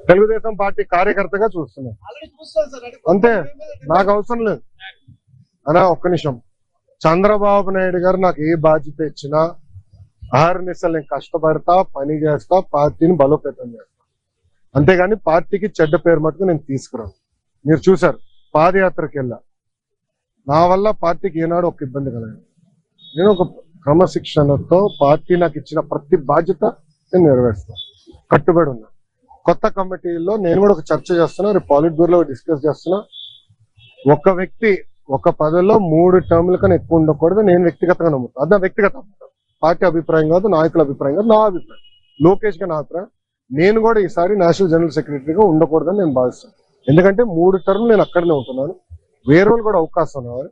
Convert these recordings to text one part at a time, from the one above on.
Telugu Desam party కార్యకర్తగా చూస్తున్నాను అంతే, నాకు అవసరం లేదు అనా. ఒక్క నిమిషం, చంద్రబాబు నాయుడు గారు నాకు ఏ బాధ్యత ఇచ్చినా ఆహర్నిశలు నేను కష్టపడతా, పని చేస్తా, పార్టీని బలోపేతం చేస్తా. అంతేగాని పార్టీకి చెడ్డ పేరు మటుకు నేను తీసుకురాను. మీరు చూసారు పాదయాత్రకి వెళ్ళా, నా వల్ల పార్టీకి ఏనాడు ఒక ఇబ్బంది కలగదు. నేను ఒక క్రమశిక్షణతో పార్టీ నాకు ఇచ్చిన ప్రతి బాధ్యత నేను నెరవేరుస్తాను, కట్టుబడి ఉన్నా. కొత్త కమిటీల్లో నేను కూడా ఒక చర్చ చేస్తున్నా, రేపు పాలిట్ బ్యూరోలో డిస్కస్ చేస్తున్నా. ఒక వ్యక్తి ఒక పదవిలో 3 టర్ముల కన్నా ఎక్కువ ఉండకూడదు. నేను వ్యక్తిగతంగా నమ్ముతాను, అది నా వ్యక్తిగత అభిప్రాయం, పార్టీ అభిప్రాయం కాదు, నాయకుల అభిప్రాయం కాదు, నా అభిప్రాయం. లోకేష్ గా నా అభిప్రాయం. నేను కూడా ఈసారి నేషనల్ జనరల్ సెక్రటరీగా ఉండకూడదని నేను భావిస్తాను. ఎందుకంటే 3 టర్ములు నేను అక్కడనే ఉంటున్నాను, వేరే వాళ్ళు కూడా అవకాశం ఉన్నారు.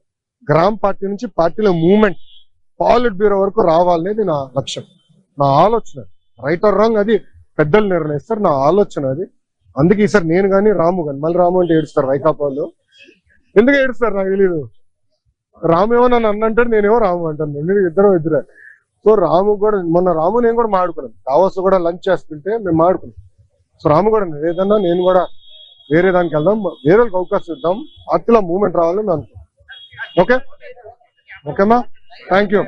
గ్రామ పార్టీ నుంచి పార్టీలో మూవ్మెంట్ పాలిట్ బ్యూరో వరకు రావాలనేది నా లక్ష్యం, నా ఆలోచన. రైట్ ఆర్ రాంగ్ అది పెద్దలు నిర్ణయిస్తారు, నా ఆలోచన అది. అందుకే ఈసారి నేను కానీ రాము కానీ, మళ్ళీ రాము అంటే ఏడుస్తారు వైకాపా వాళ్ళు. ఎందుకు ఏడుస్తారు నాకు తెలీదు. రాము ఏమో నన్ను అన్నంటాడు, నేనేమో రాము అంటాను, నేను ఇద్దరే. సో రాము కూడా మొన్న రాము నేను కూడా మాడుకున్నాను, దావోస్ కూడా లంచ్ చేస్తుంటే మేము మాడుకున్నాం. సో రాము కూడా ఏదన్నా నేను కూడా వేరే దానికి వెళ్దాం, వేరే వాళ్ళకి అవకాశం ఇద్దాం, పార్టీలో మూవ్మెంట్ రావాలని నేను అనుకున్నాను. ఓకే ఓకేమా, థ్యాంక్ యూ.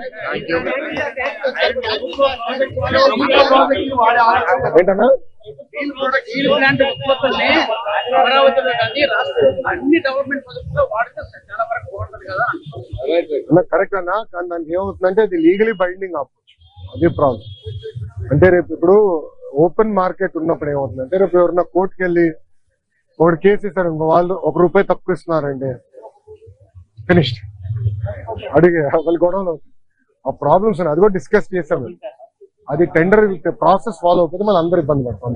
ఏంటన్నా కరెక్ట్ అన్నా, కానీ దానికి ఏమవుతుందంటే అది లీగలీ బైండింగ్ అవ్వచ్చు, అదే ప్రాబ్లం. అంటే రేపు ఇప్పుడు ఓపెన్ మార్కెట్ ఉన్నప్పుడు ఏమవుతుందంటే, రేపు ఎవరన్నా కోర్టుకి వెళ్ళి ఒకటి కేసు ఇస్తారు, వాళ్ళు ₹1 తక్కువ ఇస్తున్నారంటే ఫినిష్డ్, అడిగే వాళ్ళు గొడవలు, ఆ ప్రాబ్లమ్స్ అది కూడా డిస్కస్ చేసాము. అది టెండర్ ప్రాసెస్ ఫాలో అవుతుంది, మనం అందరూ ఇబ్బంది పడతాం.